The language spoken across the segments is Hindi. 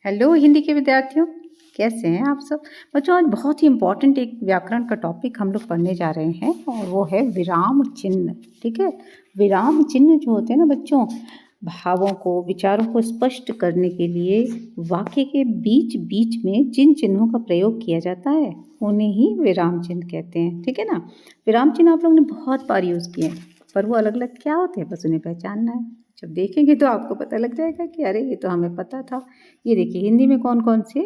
हेलो हिंदी के विद्यार्थियों, कैसे हैं आप सब। बच्चों, आज बहुत ही इम्पोर्टेंट एक व्याकरण का टॉपिक हम लोग पढ़ने जा रहे हैं और वो है विराम चिन्ह। ठीक है, विराम चिन्ह जो होते हैं ना बच्चों, भावों को, विचारों को स्पष्ट करने के लिए वाक्य के बीच बीच में जिन चिन्हों का प्रयोग किया जाता है उन्हें ही विराम चिन्ह कहते हैं। ठीक है ना। विराम चिन्ह आप लोगों ने बहुत बार यूज़ किए हैं, पर वो अलग अलग क्या होते हैं बस उन्हें पहचानना है। जब देखेंगे तो आपको पता लग जाएगा कि अरे ये तो हमें पता था। ये देखिए हिंदी में कौन कौन से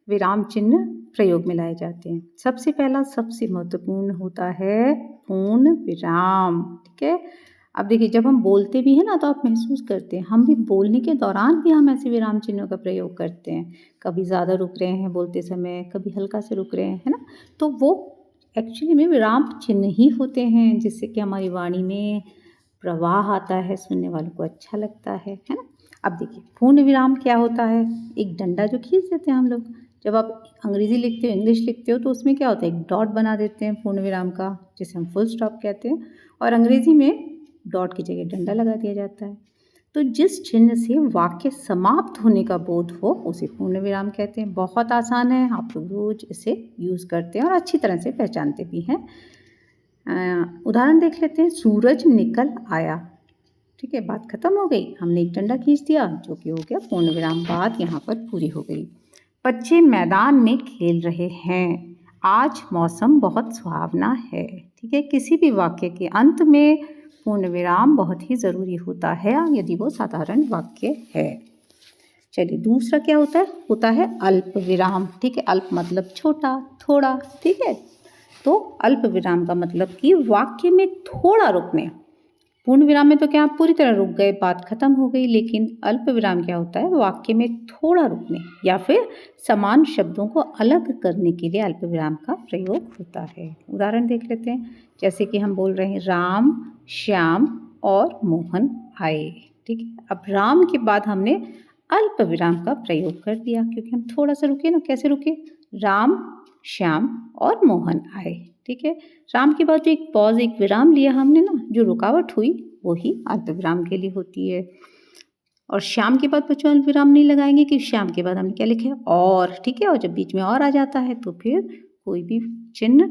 विराम चिन्ह प्रयोग में लाए जाते हैं। सबसे पहला, सबसे महत्वपूर्ण होता है पूर्ण विराम। ठीक है, अब देखिए जब हम बोलते भी हैं ना तो आप महसूस करते हैं, हम भी बोलने के दौरान भी हम ऐसे विराम चिन्हों का प्रयोग करते हैं। कभी ज़्यादा रुक रहे हैं बोलते समय, कभी हल्का से रुक रहे हैं, है ना। तो वो एक्चुअली में विराम चिन्ह ही होते हैं, जिससे कि हमारी वाणी में प्रवाह आता है, सुनने वालों को अच्छा लगता है ना। अब देखिए पूर्ण विराम क्या होता है। एक डंडा जो खींच देते हैं हम लोग, जब आप अंग्रेजी लिखते हो, इंग्लिश लिखते हो, तो उसमें क्या होता है, एक डॉट बना देते हैं पूर्ण विराम का, जिसे हम फुल स्टॉप कहते हैं। और अंग्रेजी में डॉट की जगह डंडा लगा दिया जाता है। तो जिस चिन्ह से वाक्य समाप्त होने का बोध हो उसे पूर्ण विराम कहते हैं। बहुत आसान है, आप लोग रोज इसे यूज़ करते हैं और अच्छी तरह से पहचानते भी हैं। उदाहरण देख लेते हैं। सूरज निकल आया। ठीक है, बात खत्म हो गई, हमने एक डंडा खींच दिया जो कि हो गया पूर्ण विराम। बात यहाँ पर पूरी हो गई। बच्चे मैदान में खेल रहे हैं। आज मौसम बहुत सुहावना है। ठीक है, किसी भी वाक्य के अंत में पूर्ण विराम बहुत ही ज़रूरी होता है यदि वो साधारण वाक्य है। चलिए दूसरा क्या होता है अल्प विराम। ठीक है, अल्प मतलब छोटा, थोड़ा। ठीक है, तो अल्प विराम का मतलब कि वाक्य में थोड़ा रुकने। पूर्ण विराम में तो क्या आप पूरी तरह रुक गए, बात खत्म हो गई, लेकिन अल्प विराम क्या होता है, वाक्य में थोड़ा रुकने या फिर समान शब्दों को अलग करने के लिए अल्प विराम का प्रयोग होता है। उदाहरण देख लेते हैं। जैसे कि हम बोल रहे हैं राम, श्याम और मोहन आए। ठीक है, अब राम के बाद हमने अल्प विराम का प्रयोग कर दिया क्योंकि हम थोड़ा सा रुके ना। कैसे रुके, राम, श्याम और मोहन आए। ठीक है, राम के बाद जो एक पॉज, एक विराम लिया हमने ना, जो रुकावट हुई वो ही अल्प विराम के लिए होती है। और श्याम के बाद बच्चों अल्प विराम नहीं लगाएंगे कि श्याम के बाद हमने क्या लिखा है और। ठीक है, और जब बीच में और आ जाता है तो फिर कोई भी चिन्ह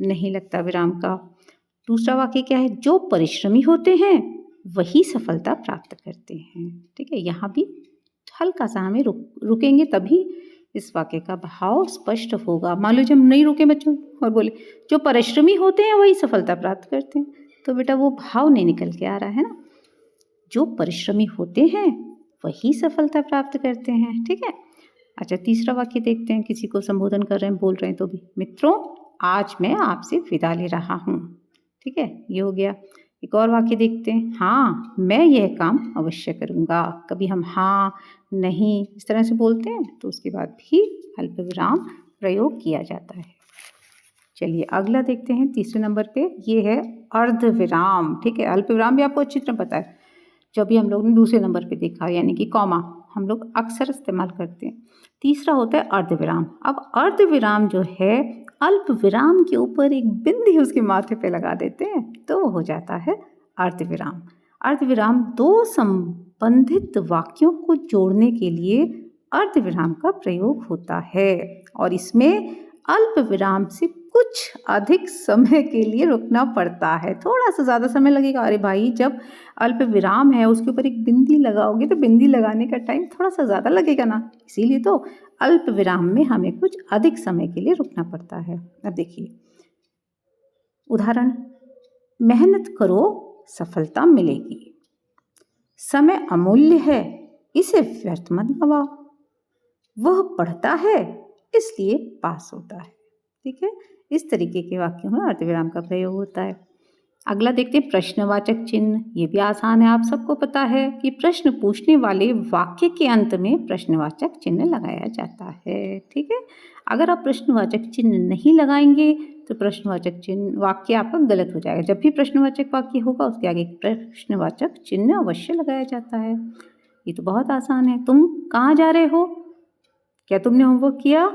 नहीं लगता विराम का। दूसरा वाक्य क्या है, जो परिश्रमी होते हैं वही सफलता प्राप्त करते हैं। ठीक है, यहाँ भी हल्का सा हमें रुकेंगे तभी इस वाक्य का भाव स्पष्ट होगा। मान लो जब हम नहीं रुके बच्चों और बोले जो परिश्रमी होते हैं वही सफलता प्राप्त करते हैं, तो बेटा वो भाव नहीं निकल के आ रहा है ना। जो परिश्रमी होते हैं वही सफलता प्राप्त करते हैं। ठीक है, अच्छा तीसरा वाक्य देखते हैं। किसी को संबोधन कर रहे हैं, बोल रहे हैं तो भी, मित्रों आज मैं आपसे विदा ले रहा हूँ। ठीक है, ये हो गया। एक और वाक्य देखते हैं। हाँ मैं यह काम अवश्य करूँगा। कभी हम हाँ, नहीं इस तरह से बोलते हैं तो उसके बाद भी अल्प विराम प्रयोग किया जाता है। चलिए अगला देखते हैं। तीसरे नंबर पे ये है अर्ध विराम। ठीक है, अल्प विराम भी आपको अच्छी तरह पता है, जो भी हम लोग ने दूसरे नंबर पे देखा, यानी कि कॉमा हम लोग अक्सर इस्तेमाल करते हैं। तीसरा होता है अर्ध विराम। अब अर्ध विराम जो है, अल्प विराम के ऊपर एक बिंदी उसके माथे पे लगा देते हैं तो वो हो जाता है अर्ध विराम। अर्ध विराम दो संबंधित वाक्यों को जोड़ने के लिए अर्ध विराम का प्रयोग होता है और इसमें अल्प विराम से कुछ अधिक समय के लिए रुकना पड़ता है। थोड़ा सा ज़्यादा समय लगेगा। अरे भाई जब अल्प विराम है उसके ऊपर एक बिंदी लगाओगे तो बिंदी लगाने का टाइम थोड़ा सा ज़्यादा लगेगा ना, इसीलिए तो अल्प विराम में हमें कुछ अधिक समय के लिए रुकना पड़ता है। अब देखिए उदाहरण, मेहनत करो सफलता मिलेगी। समय अमूल्य है, इसे व्यर्थ मत गवाओ। वह पढ़ता है इसलिए पास होता है। ठीक है, इस तरीके के वाक्यों में अर्धविराम का प्रयोग होता है। अगला देखते हैं प्रश्नवाचक चिन्ह। ये भी आसान है, आप सबको पता है कि प्रश्न पूछने वाले वाक्य के अंत में प्रश्नवाचक चिन्ह लगाया जाता है। ठीक है, अगर आप प्रश्नवाचक चिन्ह नहीं लगाएंगे तो प्रश्नवाचक चिन्ह वाक्य आपका गलत हो जाएगा। जब भी प्रश्नवाचक वाक्य होगा उसके आगे प्रश्नवाचक चिन्ह अवश्य लगाया जाता है। ये तो बहुत आसान है। तुम कहाँ जा रहे हो, क्या तुमने होमवर्क किया,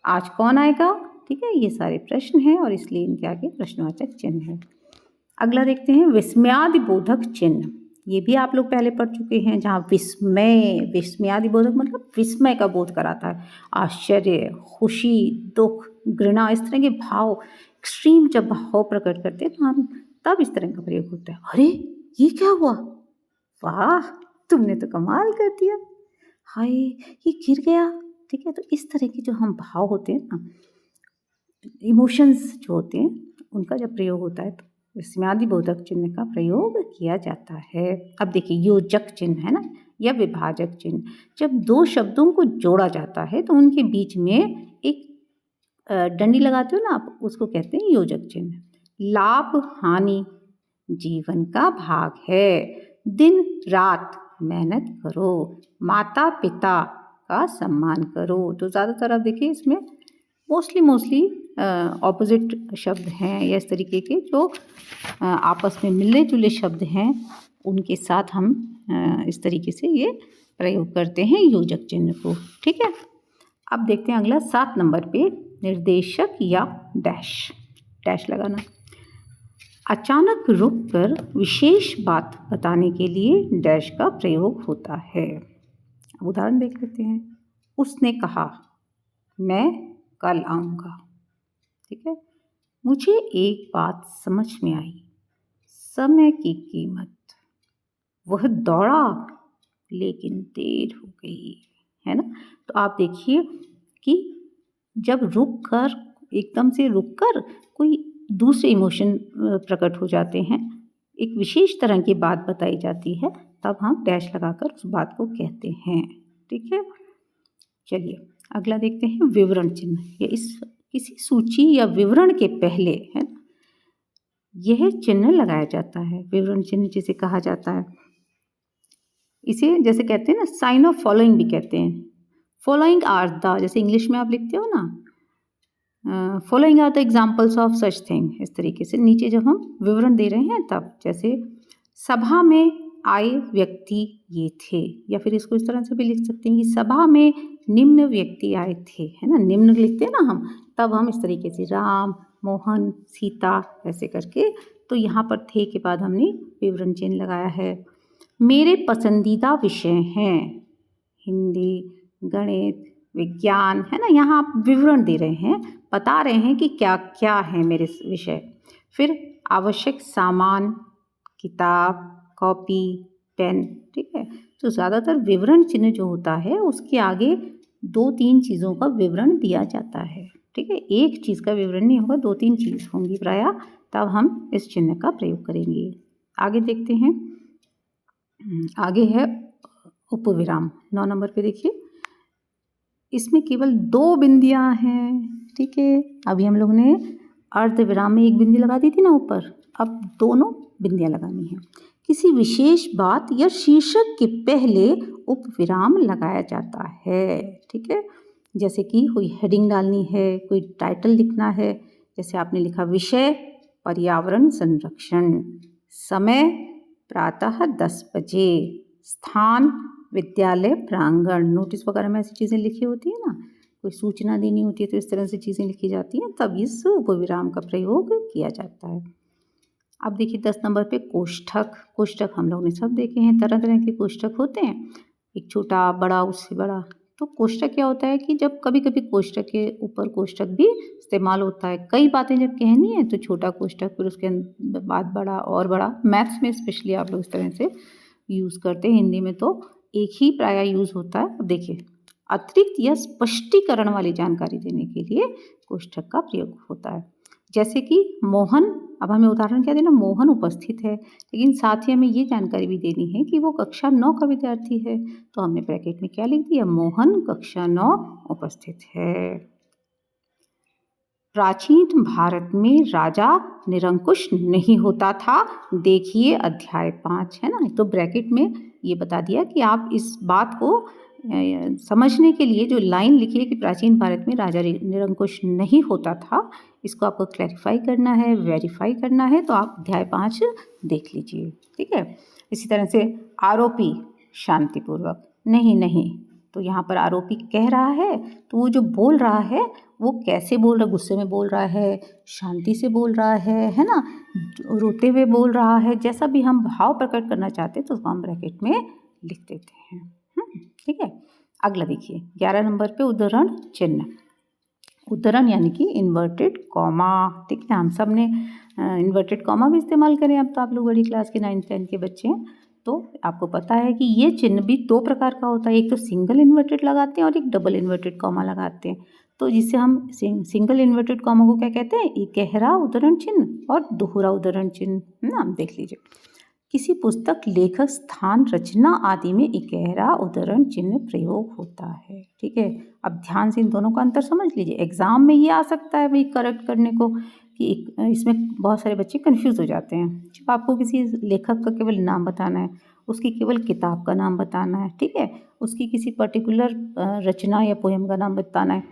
आज कौन आएगा। ठीक है, ये सारे प्रश्न हैं और इसलिए इनके आगे प्रश्नवाचक चिन्ह है। अगला देखते हैं विस्मयादिबोधक चिन्ह। ये भी आप लोग पहले पढ़ चुके हैं, जहाँ विस्मय, विस्मयादिबोधक मतलब विस्मय का बोध कराता है, आश्चर्य, खुशी, दुख, घृणा, इस तरह के भाव, एक्सट्रीम जब भाव प्रकट करते हैं तो हम तब इस तरह का प्रयोग होता है। अरे ये क्या हुआ, वाह तुमने तो कमाल कर दिया, हाय ये गिर गया। ठीक है, तो इस तरह के जो हम भाव होते हैं ना, इमोशंस जो होते हैं, उनका जब प्रयोग होता है तो विस्मयादिबोधक चिन्ह का प्रयोग किया जाता है। अब देखिए योजक चिन्ह है ना, या विभाजक चिन्ह, जब दो शब्दों को जोड़ा जाता है तो उनके बीच में एक डंडी लगाते हो ना आप, उसको कहते हैं योजक चिन्ह। लाभ हानि जीवन का भाग है, दिन रात मेहनत करो, माता पिता का सम्मान करो। तो ज़्यादातर आप देखिए इसमें मोस्टली ऑपोजिट शब्द हैं या इस तरीके के जो आपस में मिलने जुले शब्द हैं, उनके साथ हम इस तरीके से ये प्रयोग करते हैं योजक चिन्ह को। ठीक है, अब देखते हैं अगला 7 नंबर पे, निर्देशक या डैश, डैश लगाना। अचानक रुककर विशेष बात बताने के लिए डैश का प्रयोग होता है। अब उदाहरण देख लेते हैं। उसने कहा मैं कल आऊँगा। ठीक है, मुझे एक बात समझ में आई, समय की कीमत। वह दौड़ा लेकिन देर हो गई, है ना। तो आप देखिए कि जब रुक कर, एकदम से रुक कर कोई दूसरे इमोशन प्रकट हो जाते हैं, एक विशेष तरह की बात बताई जाती है, तब हम डैश लगाकर उस बात को कहते हैं। ठीक है, चलिए अगला देखते हैं विवरण चिन्ह। ये इस किसी सूची या विवरण के पहले, है ना, यह चिन्ह लगाया जाता है, विवरण चिन्ह जिसे कहा जाता है। इसे जैसे कहते हैं ना, साइन ऑफ फॉलोइंग भी कहते हैं। फॉलोइंग आर द, जैसे इंग्लिश में आप लिखते हो ना, following are the examples of such thing, इस तरीके से नीचे जब हम विवरण दे रहे हैं तब, जैसे सभा में आए व्यक्ति ये थे, या फिर इसको इस तरह से भी लिख सकते हैं कि सभा में निम्न व्यक्ति आए थे, है ना, निम्न लिखते हैं ना हम, तब हम इस तरीके से राम, मोहन, सीता ऐसे करके, तो यहाँ पर थे के बाद हमने विवरण चिन्ह लगाया है। मेरे पसंदीदा विषय हैं हिंदी, गणित, विज्ञान, है ना, यहाँ आप विवरण दे रहे हैं, बता रहे हैं कि क्या क्या है मेरे विषय। फिर आवश्यक सामान, किताब, कॉपी, पेन। ठीक है, तो ज़्यादातर विवरण चिन्ह जो होता है उसके आगे 2-3 चीज़ों का विवरण दिया जाता है। ठीक है, एक चीज़ का विवरण नहीं होगा, 2-3 चीज़ होंगी प्रायः, तब हम इस चिन्ह का प्रयोग करेंगे। आगे देखते हैं, आगे है उपविराम। 9 नंबर पे देखिए, इसमें केवल 2 बिंदियाँ हैं। ठीक है, अभी हम लोग ने अर्धविराम में 1 बिंदी लगा दी थी ना ऊपर, अब दोनों बिंदियाँ लगानी है। किसी विशेष बात या शीर्षक के पहले उपविराम लगाया जाता है। ठीक है, जैसे कि कोई हेडिंग डालनी है, कोई टाइटल लिखना है, जैसे आपने लिखा विषय पर्यावरण संरक्षण, समय प्रातः 10 बजे, स्थान विद्यालय प्रांगण। नोटिस वगैरह में ऐसी चीज़ें लिखी होती है ना, कोई सूचना देनी होती है तो इस तरह से चीज़ें लिखी जाती हैं, तब इस उपविराम का प्रयोग किया जाता है। अब देखिए 10 नंबर पे कोष्ठक। कोष्ठक हम लोग ने सब देखे हैं, तरह तरह के कोष्ठक होते हैं, एक छोटा, बड़ा, उससे बड़ा। तो कोष्ठक क्या होता है कि जब कभी कभी कोष्ठक के ऊपर कोष्ठक भी इस्तेमाल होता है। कई बातें जब कहनी है तो छोटा कोष्ठक, फिर उसके बाद बड़ा और बड़ा। मैथ्स में स्पेशली आप लोग इस तरह से यूज़ करते हैं, हिंदी में तो एक ही प्रायः यूज़ होता है। अब देखिए, अतिरिक्त या स्पष्टीकरण वाली जानकारी देने के लिए कोष्ठक का प्रयोग होता है। जैसे कि मोहन, अब हमें उदाहरण क्या देना, मोहन उपस्थित है, लेकिन साथ ही हमें ये जानकारी भी देनी है कि वो कक्षा 9 का विद्यार्थी है, तो हमने ब्रैकेट में क्या लिख दिया, मोहन कक्षा 9 उपस्थित है। प्राचीन भारत में राजा निरंकुश नहीं होता था, देखिए अध्याय 5, है ना। तो ब्रैकेट में ये बता दिया कि आप इस बात को समझने के लिए जो लाइन लिखी है कि प्राचीन भारत में राजा निरंकुश नहीं होता था, इसको आपको क्लैरिफाई करना है, वेरीफाई करना है, तो आप अध्याय 5 देख लीजिए। ठीक है, इसी तरह से आरोपी शांतिपूर्वक, नहीं नहीं तो यहाँ पर आरोपी कह रहा है, तो वो जो बोल रहा है वो कैसे बोल रहा है, गुस्से में बोल रहा है, शांति से बोल रहा है ना, रोते हुए बोल रहा है, जैसा भी हम भाव प्रकट करना चाहते हैं तो उसको हम ब्रैकेट में लिख देते हैं। ठीक है। अगला देखिए 11 नंबर पे उद्धरण चिन्ह। उद्धरण यानी कि इन्वर्टेड कॉमा। ठीक है, हम सब ने इन्वर्टेड कॉमा भी इस्तेमाल करें। अब तो आप लोग बड़ी क्लास के 9th 10th के बच्चे हैं, तो आपको पता है कि ये चिन्ह भी दो प्रकार का होता है। एक तो सिंगल इन्वर्टेड लगाते हैं और एक डबल इन्वर्टेड कॉमा लगाते हैं। तो जिसे हम सिंगल इन्वर्टेड कॉमा को क्या कहते हैं, एक गहरा उद्धरण चिन्ह और दोहरा उद्धरण चिन्ह, है ना। देख लीजिए, किसी पुस्तक, लेखक, स्थान, रचना आदि में एक गहरा उद्धरण चिन्ह प्रयोग होता है। ठीक है, अब ध्यान से इन दोनों का अंतर समझ लीजिए। एग्जाम में ये आ सकता है भाई करेक्ट करने को कि इसमें बहुत सारे बच्चे कंफ्यूज हो जाते हैं। जब आपको किसी लेखक का केवल नाम बताना है, उसकी केवल किताब का नाम बताना है, ठीक है, उसकी किसी पर्टिकुलर रचना या पोएम का नाम बताना है,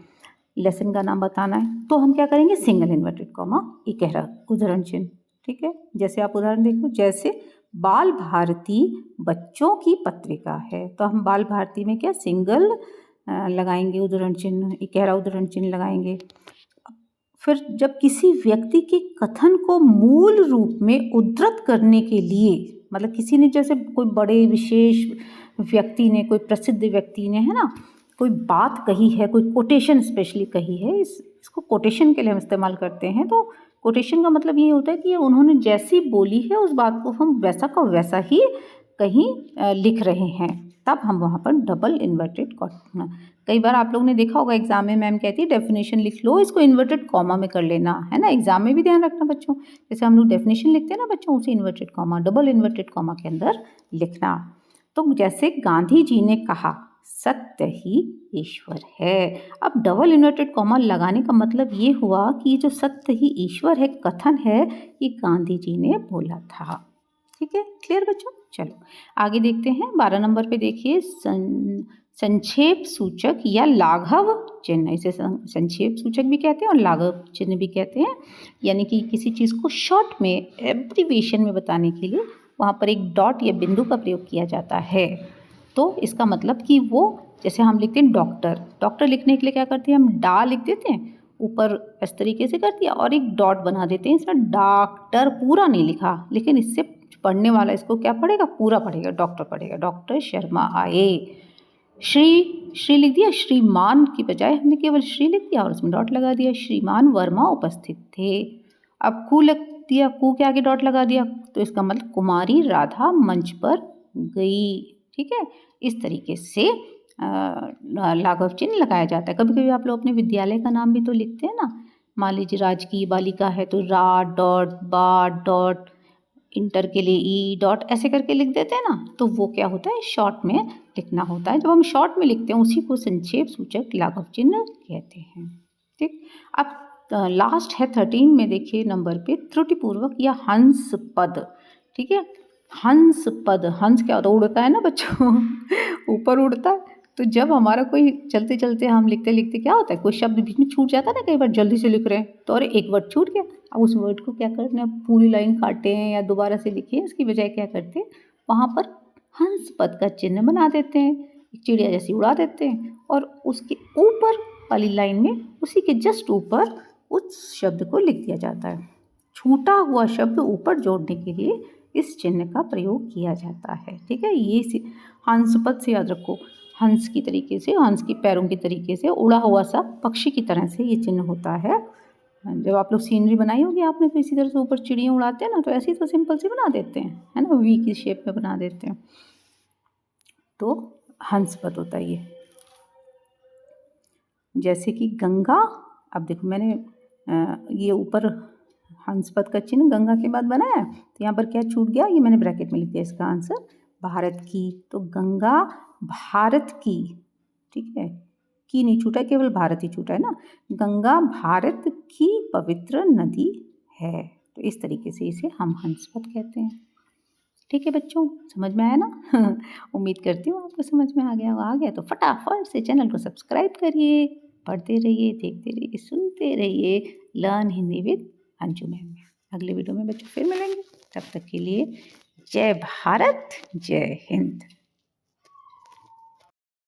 लेसन का नाम बताना है, तो हम क्या करेंगे, सिंगल इन्वर्टेड कॉमा, एक गहरा उद्धरण चिन्ह। ठीक है, जैसे आप उदाहरण देखो, जैसे बाल भारती बच्चों की पत्रिका है, तो हम बाल भारती में क्या सिंगल लगाएंगे उद्धरण चिन्ह, एक गहरा उद्धरण चिन्ह लगाएंगे। फिर जब किसी व्यक्ति के कथन को मूल रूप में उद्धृत करने के लिए, मतलब किसी ने, जैसे कोई बड़े विशेष व्यक्ति ने, कोई प्रसिद्ध व्यक्ति ने, है ना, कोई बात कही है, कोई कोटेशन स्पेशली कही है, इसको कोटेशन के लिए हम इस्तेमाल करते हैं। तो कोटेशन का मतलब ये होता है कि उन्होंने जैसी बोली है उस बात को हम वैसा का वैसा ही कहीं लिख रहे हैं, तब हम वहाँ पर डबल इन्वर्टेड कॉमा। कई बार आप लोग ने देखा होगा एग्जाम में मैम कहती है डेफिनेशन लिख लो, इसको इन्वर्टेड कॉमा में कर लेना, है ना। एग्जाम में भी ध्यान रखना बच्चों, जैसे हम लोग डेफिनेशन लिखते हैं ना बच्चों, उसे inverted comma, double inverted comma के अंदर लिखना। तो जैसे गांधी जी ने कहा, सत्य ही ईश्वर है। अब डबल इन्वर्टेड कॉमा लगाने का मतलब ये हुआ कि ये जो सत्य ही ईश्वर है कथन है, ये गांधी जी ने बोला था। ठीक है, क्लियर बच्चों। चलो आगे देखते हैं। 12 नंबर पे देखिए, संक्षेप सूचक या लाघव चिन्ह। इसे संक्षेप सूचक भी कहते हैं और लाघव चिन्ह भी कहते हैं। यानी कि किसी चीज़ को शॉर्ट में, एब्रीविएशन में बताने के लिए वहाँ पर एक डॉट या बिंदु का प्रयोग किया जाता है। तो इसका मतलब कि वो, जैसे हम लिखते हैं डॉक्टर, डॉक्टर लिखने के लिए क्या करते हैं, हम डा लिख देते हैं, ऊपर इस तरीके से कर दिया और एक डॉट बना देते हैं। इसमें डॉक्टर पूरा नहीं लिखा, लेकिन इससे पढ़ने वाला इसको क्या पढ़ेगा, पूरा पढ़ेगा, डॉक्टर पढ़ेगा। डॉक्टर शर्मा आए। श्री लिख दिया, श्रीमान की बजाय हमने केवल श्री लिख दिया और उसमें डॉट लगा दिया। श्रीमान वर्मा उपस्थित थे। अब कू लिख दिया, कू के आगे डॉट लगा दिया, तो इसका मतलब कुमारी राधा मंच पर गई। ठीक है, इस तरीके से लाघव चिन्ह लगाया जाता है। कभी कभी आप लोग अपने विद्यालय का नाम भी तो लिखते हैं ना, मान लीजिए राजकीय बालिका है तो रा डॉट बा डॉट, इंटर के लिए ई डॉट, ऐसे करके लिख देते हैं ना, तो वो क्या होता है, शॉर्ट में लिखना होता है। जब हम शॉर्ट में लिखते हैं उसी को संक्षेप सूचक लाघव चिन्ह कहते हैं। ठीक, अब लास्ट है 13 में, देखिए नंबर पे, त्रुटिपूर्वक या हंस पद। ठीक है, हंस पद, हंस क्या होता है, उड़ता है ना बच्चों ऊपर उड़ता है। तो जब हमारा कोई चलते चलते हम लिखते लिखते क्या होता है, कोई शब्द बीच में छूट जाता है ना, कई बार जल्दी से लिख रहे हैं तो अरे एक वर्ड छूट गया, अब उस वर्ड को क्या करते हैं, पूरी लाइन काटे हैं या दोबारा से लिखे हैं, इसकी बजाय क्या करते हैं, वहाँ पर हंस पद का चिन्ह बना देते हैं, एक चिड़िया जैसी उड़ा देते हैं और उसके ऊपर वाली लाइन में, उसी के जस्ट ऊपर उस शब्द को लिख दिया जाता है। छूटा हुआ शब्द ऊपर जोड़ने के लिए इस चिन्ह का प्रयोग किया जाता है। ठीक है, ये हंस पद से याद रखो, हंस की तरीके से, हंस की पैरों की तरीके से उड़ा हुआ सा पक्षी की तरह से ये चिन्ह होता है। जब आप लोग सीनरी बनाई होगी आपने, तो इसी तरह से ऊपर चिड़ियाँ उड़ाते हैं ना, तो ऐसे ही तो सिंपल से बना देते हैं, है ना, वी की शेप में बना देते हैं। तो हंस पद होता है ये। जैसे कि गंगा, अब देखो मैंने ये ऊपर हंस पद का चिन्ह गंगा के बाद बनाया, तो यहाँ पर क्या छूट गया, ये मैंने ब्रैकेट में लिख दिया इसका आंसर, भारत की। तो गंगा भारत की, ठीक है, की नहीं छूटा, केवल भारत ही छूटा है ना। गंगा भारत की पवित्र नदी है। तो इस तरीके से इसे हम हंस पद कहते हैं। ठीक है बच्चों, समझ में आया ना उम्मीद करती हूँ आपको समझ में आ गया। आ गया तो फटाफट से चैनल को सब्सक्राइब करिए, पढ़ते रहिए, देखते रहिए, सुनते रहिए learn Hindi with Anju ma'am. अगले वीडियो में बच्चों फिर मिलेंगे, तब तक के लिए जय भारत, जय हिंद।